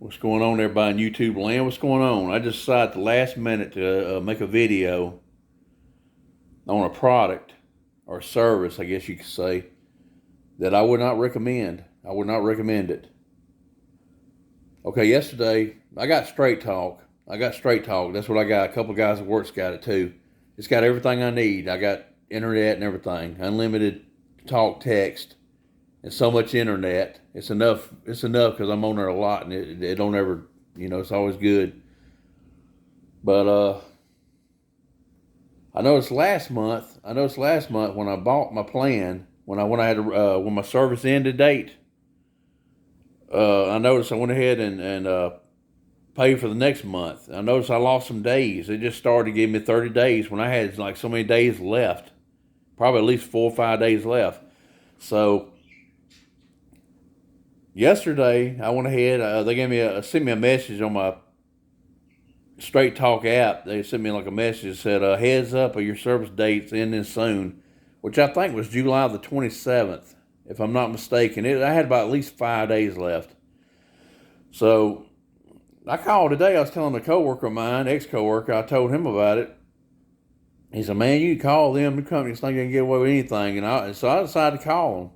What's going on, everybody in YouTube land? What's going on? I just decided at the last minute to make a video on a product or service, I guess you could say, that I would not recommend. I would not recommend it. Okay, yesterday I got Straight Talk. That's what I got. A couple of guys at work's got it too. It's got everything I need. I got internet and everything, unlimited talk, text, and so much internet. It's enough. It's enough because I'm on there a lot, and it don't ever, it's always good. But I noticed last month. When I bought my plan, when my service ended date. I noticed I went ahead and paid for the next month. I noticed I lost some days. It just started to give me 30 days when I had like so many days left, probably at least 4 or 5 days left. So yesterday I went ahead. They sent me a message on my Straight Talk app. They sent me like a message that said, "Heads up, your service date's ending soon," which I think was July the 27th, if I'm not mistaken. I had about at least 5 days left. So I called today. I was telling a coworker of mine, ex-coworker, I told him about it. He said, "Man, you can call them. The companies think they can get away with anything." So I decided to call them.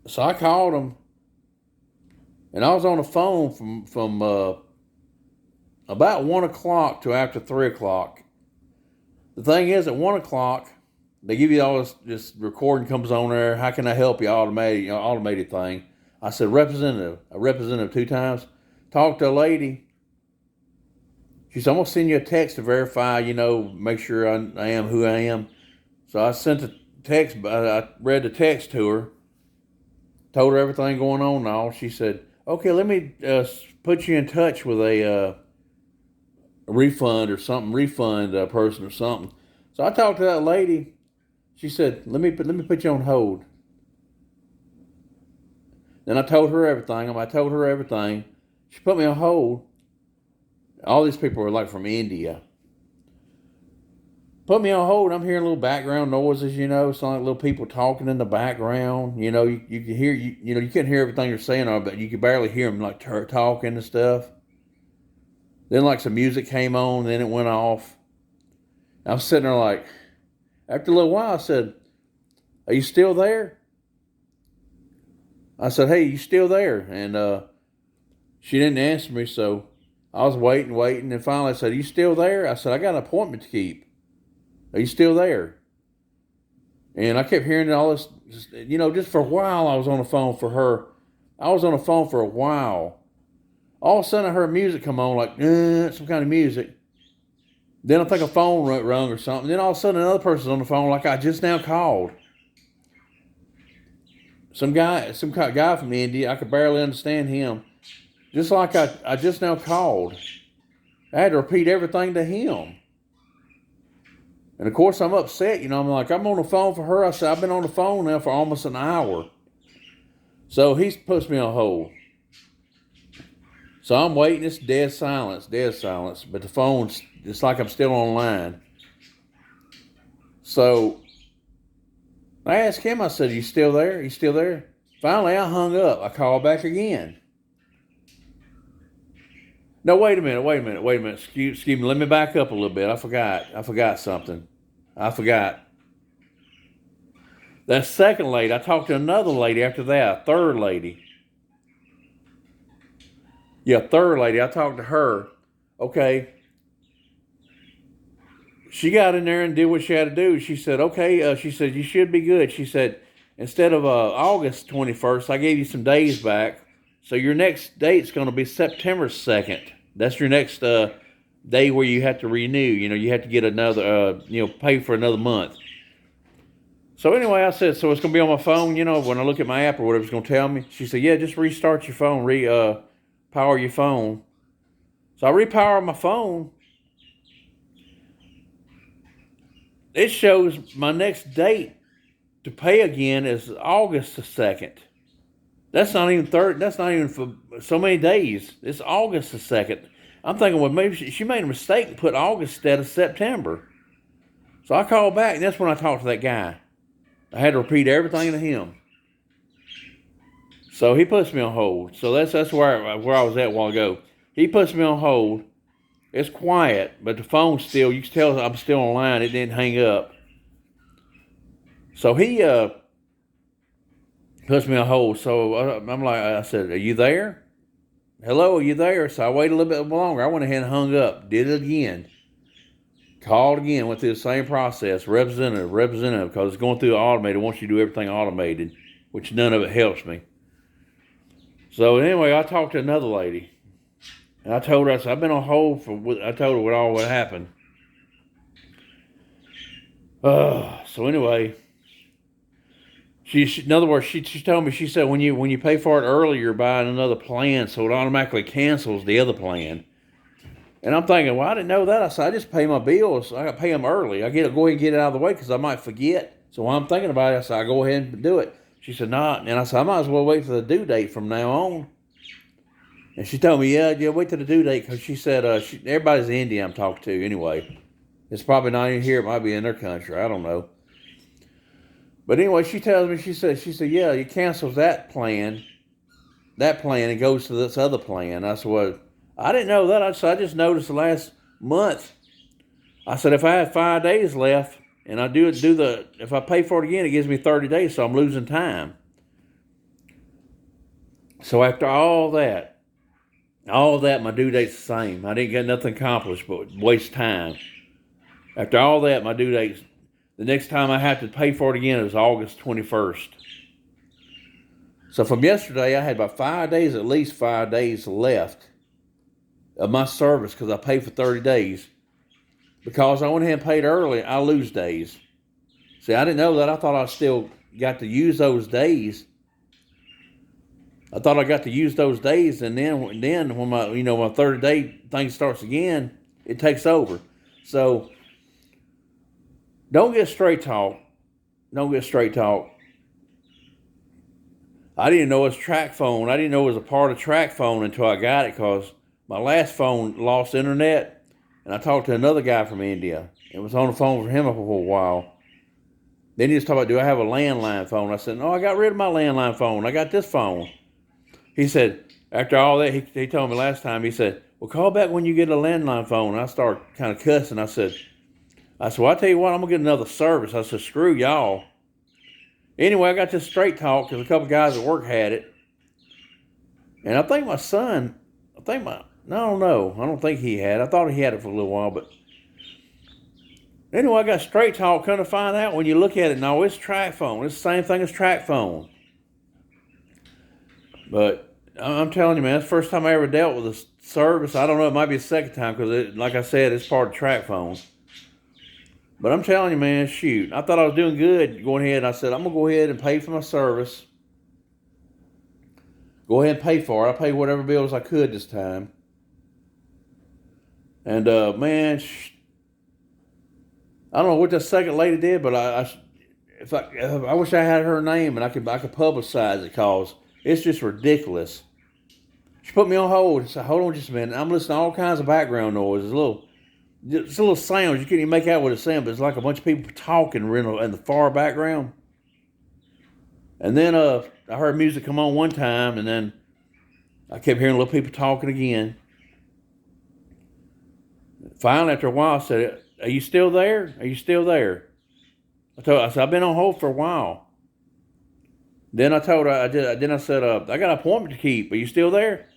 So I called them, and I was on the phone from about 1 o'clock to after 3 o'clock. The thing is, at 1 o'clock, they give you all this recording comes on there. How can I help you? Automated thing. I said, a representative 2 times. Talked to a lady. She said, "I'm going to send you a text to verify, make sure I am who I am." So I sent a text, I read the text to her, told her everything going on and all. She said, "Okay, let me put you in touch with a refund or something, person or something." So I talked to that lady. She said, let me put you on hold." Then I told her everything. She put me on hold. All these people were like from India. Put me on hold. I'm hearing little background noises, sound like little people talking in the background. You can hear, you couldn't hear everything they're saying, but you could barely hear them like talking and stuff. Then like some music came on, then it went off. I was sitting there like, after a little while, I said, "Are you still there?" I said, "Hey, you still there?" And she didn't answer me, so I was waiting, and finally I said, "Are you still there?" I said, "I got an appointment to keep. Are you still there?" And I kept hearing all this, just for a while I was on the phone for her. I was on the phone for a while. All of a sudden I heard music come on, like some kind of music. Then I think a phone rung or something. Then all of a sudden another person's on the phone like I just now called. Some guy from India. I could barely understand him. Just like I just now called. I had to repeat everything to him. And of course I'm upset. I'm like, I'm on the phone for her. I said, "I've been on the phone now for almost an hour." So he puts me on hold. So I'm waiting. It's dead silence. But the phone's, it's like I'm still online. So I asked him, I said, "You still there? You still there?" Finally, I hung up. I called back again. No, wait a minute. Excuse me. Let me back up a little bit. I forgot something. I forgot. That second lady, I talked to another lady after that, a third lady. Yeah, third lady. I talked to her. Okay. She got in there and did what she had to do. She said, "Okay." She said, "You should be good." She said, "Instead of August 21st, I gave you some days back. So your next date's going to be September 2nd. That's your next day where you have to renew. You have to get another, pay for another month." So anyway, I said, "So it's going to be on my phone, when I look at my app or whatever it's going to tell me." She said, "Yeah, just restart your phone, power your phone." So I repowered my phone. It shows my next date to pay again is August the 2nd. That's not even third. That's not even for so many days. It's August the 2nd. I'm thinking, well, maybe she made a mistake and put August instead of September. So I called back, and that's when I talked to that guy. I had to repeat everything to him. So he puts me on hold. So that's where I was at a while ago. He puts me on hold. It's quiet, but the phone's still. You can tell I'm still online. It didn't hang up. So he puts me on hold. So I'm like, I said, "Are you there? Hello, are you there?" So I waited a little bit longer. I went ahead and hung up. Did it again. Called again. Went through the same process. Representative, because it's going through automated. Wants you to do everything automated, which none of it helps me. So anyway, I talked to another lady. And I told her, I said, I've been on hold I told her what happened. So anyway, in other words, she told me, she said, when you pay for it early, you're buying another plan, so it automatically cancels the other plan. And I'm thinking, well, I didn't know that. I said, I just pay my bills. I got to pay them early. I go ahead and get it out of the way because I might forget. So while I'm thinking about it, I said, I go ahead and do it. She said, nah. And I said, I might as well wait for the due date from now on. And she told me, yeah, wait till the due date, because she said, everybody's in India I'm talking to anyway. It's probably not in here. It might be in their country. I don't know. But anyway, she tells me, she said, yeah, you cancels that plan, and goes to this other plan. I said, well, I didn't know that. I just noticed the last month. I said, if I had 5 days left, and I if I pay for it again, it gives me 30 days, so I'm losing time. So after all that, my due date's the same. I didn't get nothing accomplished but waste time. After all that, my due date's, the next time I have to pay for it again is August 21st. So from yesterday, I had about 5 days, at least 5 days left of my service because I paid for 30 days. Because I went ahead and paid early, I lose days. See, I didn't know that. I thought I still got to use those days. I thought I got to use those days, and then when my 30-day thing starts again, it takes over. So don't get straight talk. Don't get straight talk. I didn't know it was track phone. I didn't know it was a part of track phone until I got it, because my last phone lost internet, and I talked to another guy from India. It was on the phone for him for a while. Then he was talking about, do I have a landline phone? I said, no, I got rid of my landline phone. I got this phone. He said, after all that, he told me last time, he said, well, call back when you get a landline phone. And I started kind of cussing. I said, well, I tell you what, I'm going to get another service. I said, screw y'all. Anyway, I got this straight talk because a couple guys at work had it. And I think my son, I don't know. I don't think he had. I thought he had it for a little while, but anyway, I got straight talk. Come to find out, when you look at it, no, it's track phone. It's the same thing as track phone. But I'm telling you, man, it's the first time I ever dealt with a service. I don't know, it might be the second time because, like I said, it's part of track phone. But I'm telling you, man, shoot. I thought I was doing good going ahead, and I said, I'm going to go ahead and pay for my service. Go ahead and pay for it. I paid whatever bills I could this time. And, man, I don't know what the second lady did, but I wish I had her name and I could publicize it, because it's just ridiculous. She put me on hold and said, hold on just a minute. I'm listening to all kinds of background noises, just little sounds. You can't even make out what it's saying, but it's like a bunch of people talking in the far background. And then I heard music come on one time, and then I kept hearing little people talking again. Finally, after a while, I said, are you still there? Are you still there? I said, I've been on hold for a while. Then I told her, I said, I got an appointment to keep. Are you still there?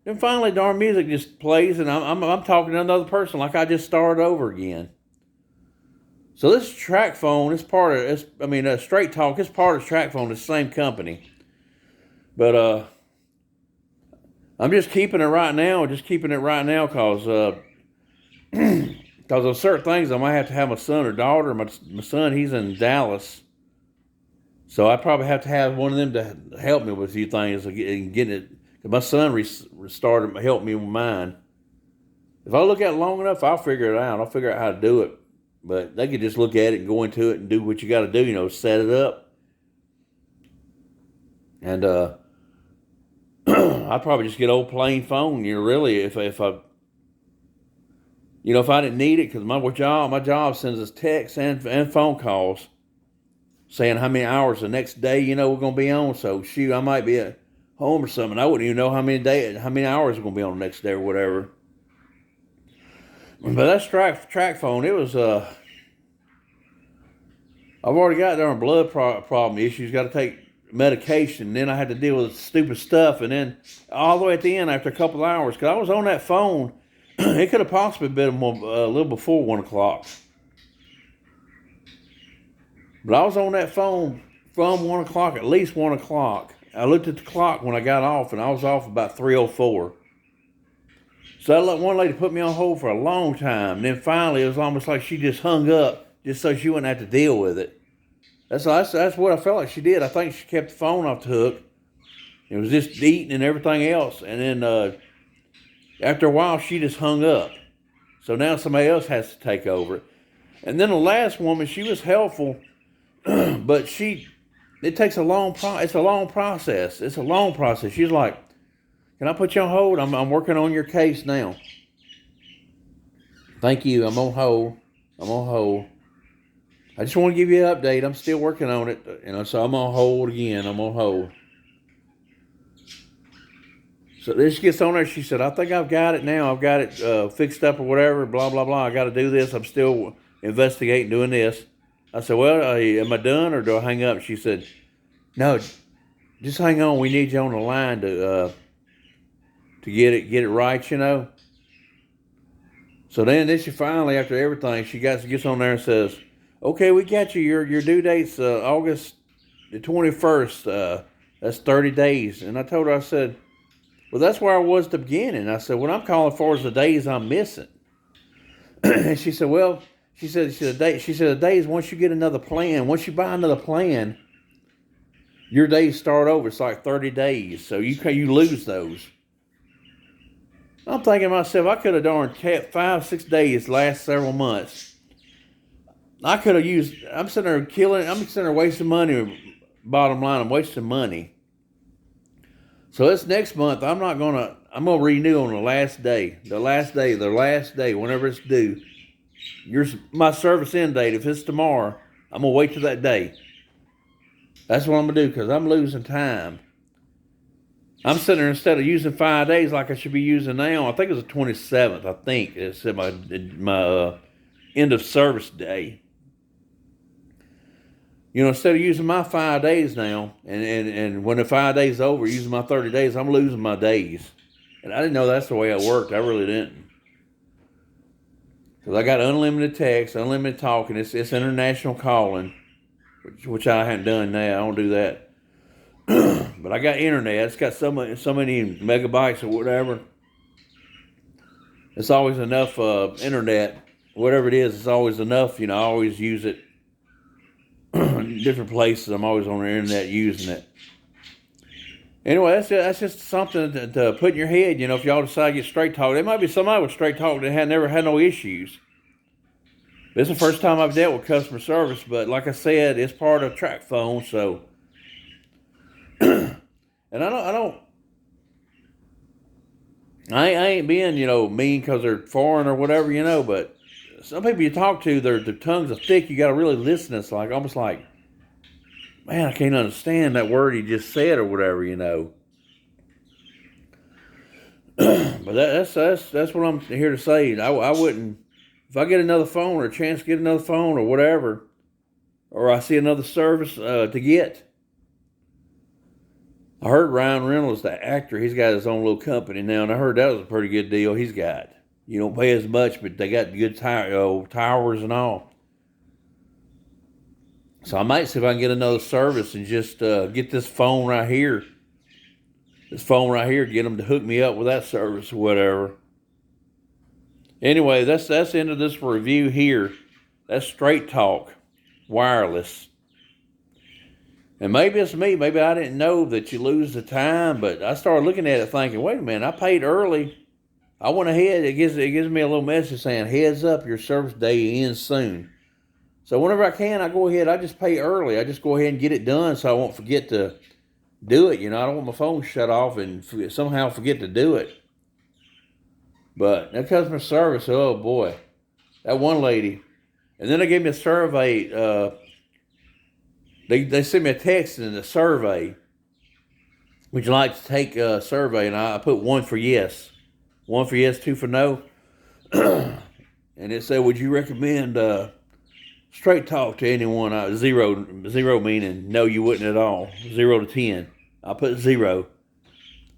Then finally, darn music just plays, and I'm talking to another person like I just started over again. So this track phone is part of, straight talk is part of track phone. It's the same company. But I'm just keeping it right now. Because there's certain things I might have to have my son or daughter. My son, he's in Dallas. So I probably have to have one of them to help me with a few things and getting it. Cause my son restarted to help me with mine. If I look at it long enough, I'll figure it out. I'll figure out how to do it. But they could just look at it and go into it and do what you got to do. Set it up. And I'd probably just get an old plain phone. Really, if I didn't need it, because my job sends us texts and phone calls saying how many hours the next day, we're going to be on. So, shoot, I might be home or something. I wouldn't even know how many hours are going to be on the next day or whatever. But that track phone, it was I've already got there on blood problem issues. Got to take medication. Then I had to deal with stupid stuff, and then all the way at the end, after a couple of hours, because I was on that phone, it could have possibly been a little before 1 o'clock. But I was on that phone from 1 o'clock, at least 1 o'clock. I looked at the clock when I got off, and I was off about 3:04. So that one lady put me on hold for a long time. And then finally, it was almost like she just hung up just so she wouldn't have to deal with it. That's what I felt like she did. I think she kept the phone off the hook. It was just eating and everything else. And then after a while, she just hung up. So now somebody else has to take over. And then the last woman, she was helpful, but it takes a long it's a long process. It's a long process. She's like, "Can I put you on hold? I'm working on your case now." "Thank you. I'm on hold. I just want to give you an update. I'm still working on it." So I'm on hold again. I'm on hold. So then she gets on there. She said, "I think I've got it now. I've got it fixed up or whatever, blah, blah, blah. I got to do this. I'm still investigating doing this." I said, "Well, am I done or do I hang up?" She said, "No, just hang on. We need you on the line to get it right, So then she finally, after everything, she gets on there and says, "Okay, we got you. Your due date's August the 21st. That's 30 days. And I told her, I said, "Well, that's where I was at the beginning." I said, "What I'm calling for is the days I'm missing." And she said, "Well," she said the days, once you get another plan, once you buy another plan, your days start over. It's like 30 days. So you lose those." I'm thinking to myself, I could have darn kept 5-6 days last several months. I could have I'm sitting there wasting money. Bottom line, I'm wasting money. So this next month, I'm gonna renew on the last day, whenever it's due. My service end date, if it's tomorrow, I'm gonna wait till that day. That's what I'm gonna do, because I'm losing time. I'm sitting there, instead of using 5 days like I should be using now, I think it was the 27th, I think. It said my end of service day. Instead of using my 5 days now, and when the 5 days is over, using my 30 days, I'm losing my days. And I didn't know that's the way it worked. I really didn't. Because I got unlimited text, unlimited talking. It's international calling, which I haven't done now. I don't do that. But I got internet. It's got so many megabytes or whatever. It's always enough internet. Whatever it is, it's always enough. I always use it. Different places. I'm always on the internet using it. Anyway, that's just something to put in your head. If y'all decide to get Straight Talk, there might be somebody with Straight Talk that never had no issues. This is the first time I've dealt with customer service, but like I said, it's part of track phone, so. And I ain't being, mean because they're foreign or whatever, but some people you talk to, their tongues are thick. You got to really listen. It's like, almost like, man, I can't understand that word he just said or whatever, But that's what I'm here to say. I wouldn't, if I get another phone or a chance to get another phone or whatever, or I see another service to get. I heard Ryan Reynolds, the actor, he's got his own little company now, and I heard that was a pretty good deal he's got. You don't pay as much, but they got good towers and all. So I might see if I can get another service and just get this phone right here. Get them to hook me up with that service or whatever. Anyway, that's the end of this review here. That's Straight Talk Wireless. And maybe it's me. Maybe I didn't know that you lose the time, but I started looking at it thinking, wait a minute, I paid early. I went ahead. It gives me a little message saying, "Heads up, your service day ends soon." So whenever I can, I go ahead. I just pay early. I just go ahead and get it done so I won't forget to do it. I don't want my phone shut off and somehow forget to do it. But that customer service, oh boy, that one lady. And then they gave me a survey. They sent me a text in the survey. would you like to take a survey? And I put 1 for yes. 1 for yes, 2 for no. And it said, would you recommend straight talk to anyone? Zero meaning no, you wouldn't at all. 0 to 10. I put 0.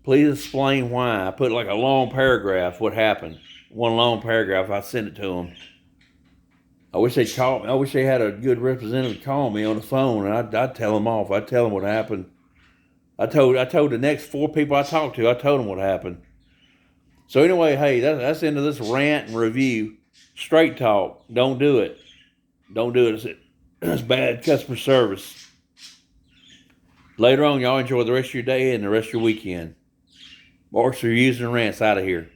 Please explain why. I put like a long paragraph, what happened. One long paragraph, I sent it to them. I wish they'd call me. I wish they had a good representative call me on the phone, and I'd tell them off. I'd tell them what happened. I told the next 4 people I talked to, I told them what happened. So anyway, hey, that's the end of this rant and review. Straight talk. Don't do it. Don't do it. It's bad customer service. Later on, y'all enjoy the rest of your day and the rest of your weekend. Marks are using rants out of here.